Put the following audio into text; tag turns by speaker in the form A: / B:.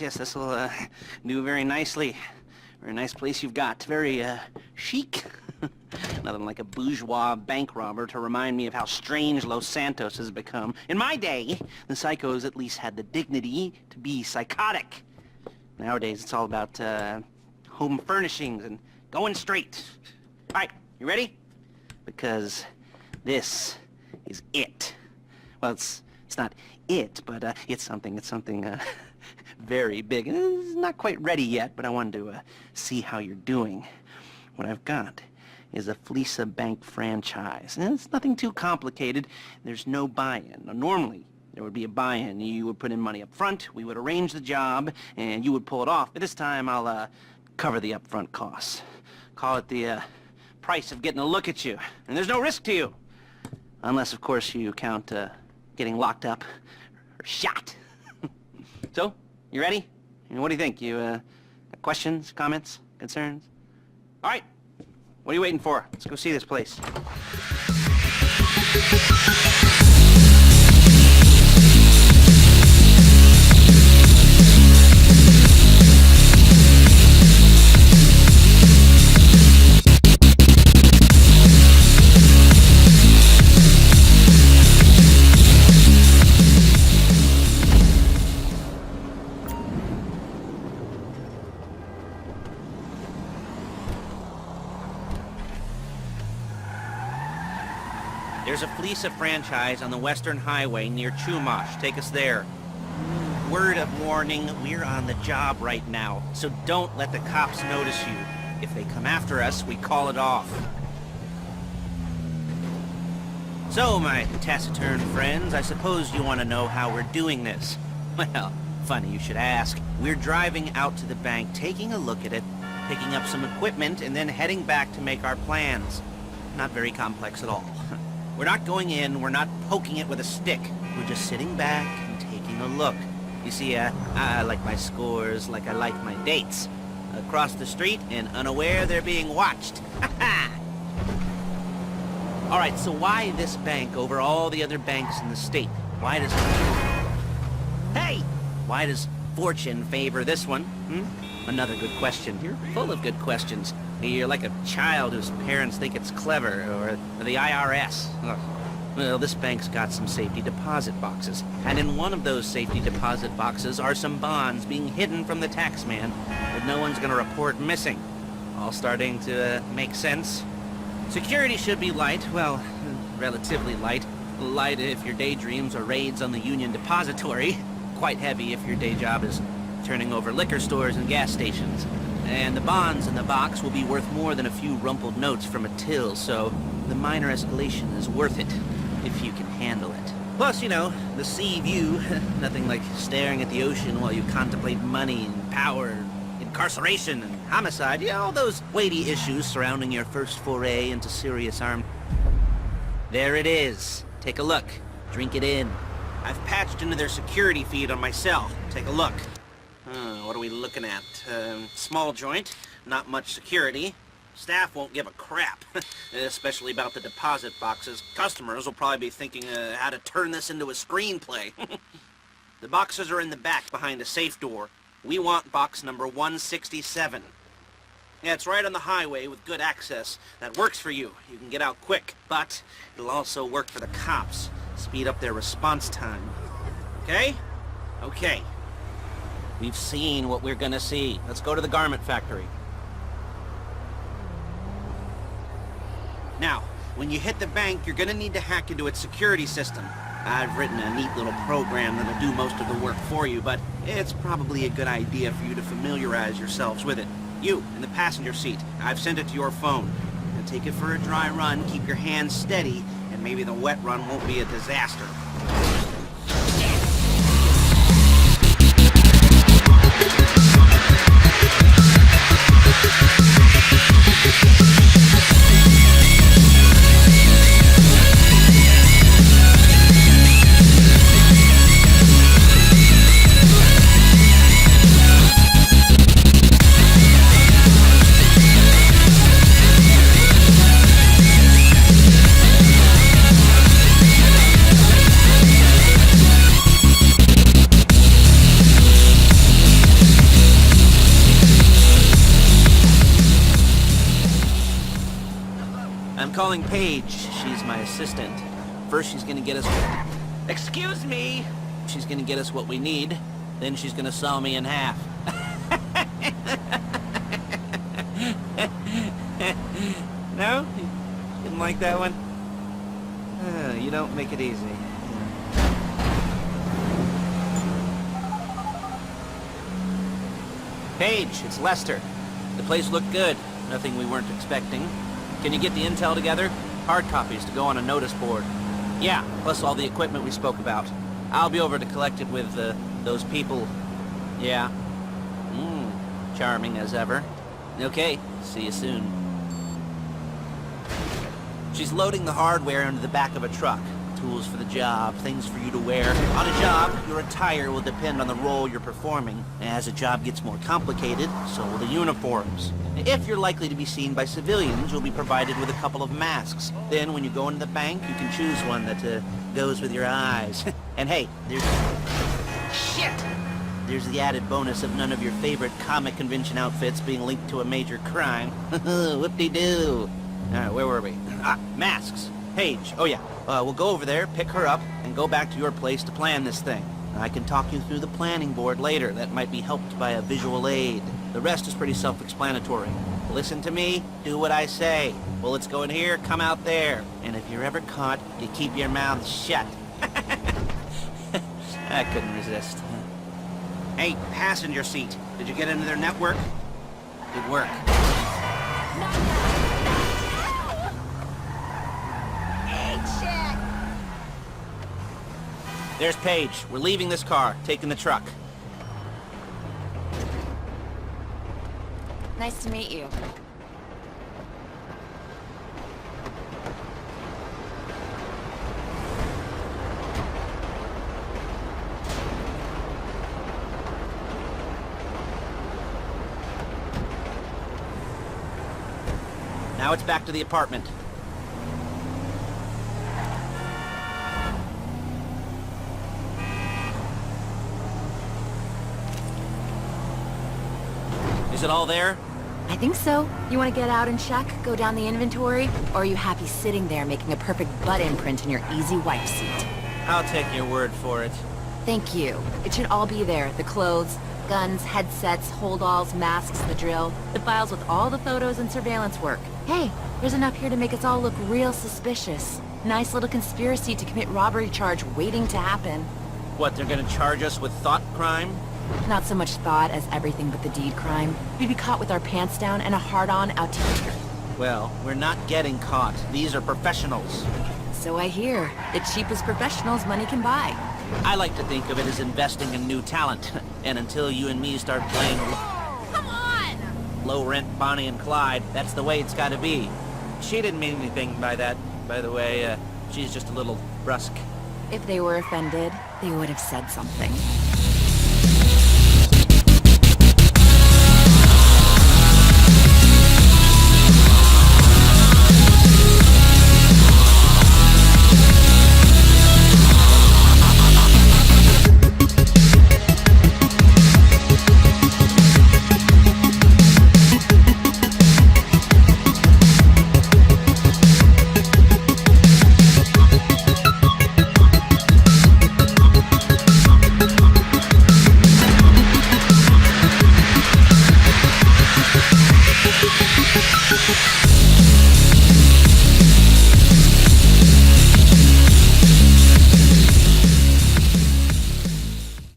A: Yes, this will do very nicely. Very nice place you've got. Very chic. Nothing like a bourgeois bank robber to remind me of how strange Los Santos has become. In my day, the psychos at least had the dignity to be psychotic. Nowadays, it's all about home furnishings and going straight. All right, you ready? Because this is it. Well, it's not it, but it's something very big. It's not quite ready yet, but I wanted to see how you're doing. What I've got is a Fleeca bank franchise. And it's nothing too complicated. There's no buy-in. Now, normally, there would be a buy-in. You would put in money up front, we would arrange the job, and you would pull it off. But this time, I'll cover the upfront costs. Call it the price of getting a look at you. And there's no risk to you. Unless, of course, you count getting locked up or shot. So, you ready? What do you think? You got questions, comments, concerns? All right. What are you waiting for? Let's go see this place. There's a Fleeca franchise on the Western Highway near Chumash. Take us there. Word of warning, we're on the job right now, so don't let the cops notice you. If they come after us, we call it off. So, my taciturn friends, I suppose you want to know how we're doing this. Well, funny you should ask. We're driving out to the bank, taking a look at it, picking up some equipment, and then heading back to make our plans. Not very complex at all. We're not going in, we're not poking it with a stick. We're just sitting back and taking a look. You see, I like my scores like I like my dates. Across the street and unaware they're being watched. All right, so why this bank over all the other banks in the state? Why does... Hey! Why does fortune favor this one? Another good question. You're full of good questions. You're like a child whose parents think it's clever, or the IRS. Ugh. Well, this bank's got some safety deposit boxes, and in one of those safety deposit boxes are some bonds being hidden from the taxman that no one's gonna report missing. All starting to make sense? Security should be light, well, relatively light. Light if your daydreams are raids on the Union Depository. Quite heavy if your day job is turning over liquor stores and gas stations. And the bonds in the box will be worth more than a few rumpled notes from a till, so the minor escalation is worth it, if you can handle it. Plus, you know, the sea view, nothing like staring at the ocean while you contemplate money and power, incarceration and homicide, you know, all those weighty issues surrounding your first foray into serious armed... There it is. Take a look. Drink it in. I've patched into their security feed on my cell. Take a look. What are we looking at? Small joint, not much security. Staff won't give a crap, especially about the deposit boxes. Customers will probably be thinking how to turn this into a screenplay. The boxes are in the back behind a safe door. We want box number 167. Yeah, it's right on the highway with good access. That works for you. You can get out quick, but it'll also work for the cops. Speed up their response time. Okay? Okay. We've seen what we're gonna see. Let's go to the garment factory. Now, when you hit the bank, you're gonna need to hack into its security system. I've written a neat little program that'll do most of the work for you, but it's probably a good idea for you to familiarize yourselves with it. You, in the passenger seat, I've sent it to your phone. Now take it for a dry run, keep your hands steady, and and maybe the wet run won't be a disaster. I'm calling Paige. She's my assistant. First, she's gonna get us... Excuse me! She's gonna get us what we need. Then she's gonna saw me in half. No? Didn't like that one? You don't make it easy. Paige, it's Lester. The place looked good. Nothing we weren't expecting. Can you get the intel together? Hard copies to go on a notice board. Yeah, plus all the equipment we spoke about. I'll be over to collect it with, those people. Yeah. Charming as ever. Okay, see you soon. She's loading the hardware into the back of a truck. Tools for the job, things for you to wear. On a job, your attire will depend on the role you're performing. As a job gets more complicated, so will the uniforms. If you're likely to be seen by civilians, you'll be provided with a couple of masks. Then, when you go into the bank, you can choose one that goes with your eyes. And hey, there's... Shit! There's the added bonus of none of your favorite comic convention outfits being linked to a major crime. Whoop-de-doo! Alright, where were we? Masks. Paige. Oh yeah. We'll go over there, pick her up, and go back to your place to plan this thing. I can talk you through the planning board later. That might be helped by a visual aid. The rest is pretty self-explanatory. Listen to me, do what I say. Bullets go in here, come out there. And if you're ever caught, you keep your mouth shut. I couldn't resist. Hey, passenger seat. Did you get into their network? Good work. There's Paige. We're leaving this car, taking the truck.
B: Nice to meet you.
A: Now it's back to the apartment. Is it all there?
B: I think so. You want to get out and check? Go down the inventory? Or are you happy sitting there making a perfect butt imprint in your easy wipe seat?
A: I'll take your word for it.
B: Thank you. It should all be there. The clothes, guns, headsets, holdalls, masks, the drill. The files with all the photos and surveillance work. Hey, there's enough here to make us all look real suspicious. Nice little conspiracy to commit robbery charge waiting to happen.
A: What, they're gonna charge us with thought crime?
B: Not so much thought as everything but the deed crime. We'd be caught with our pants down and a hard-on out to here.
A: Well, we're not getting caught. These are professionals.
B: So I hear. The cheapest professionals money can buy.
A: I like to think of it as investing in new talent. And until you and me start playing
B: Come on!
A: low-rent Bonnie and Clyde, that's the way it's gotta be. She didn't mean anything by that, by the way. She's just a little brusque.
B: If they were offended, they would have said something.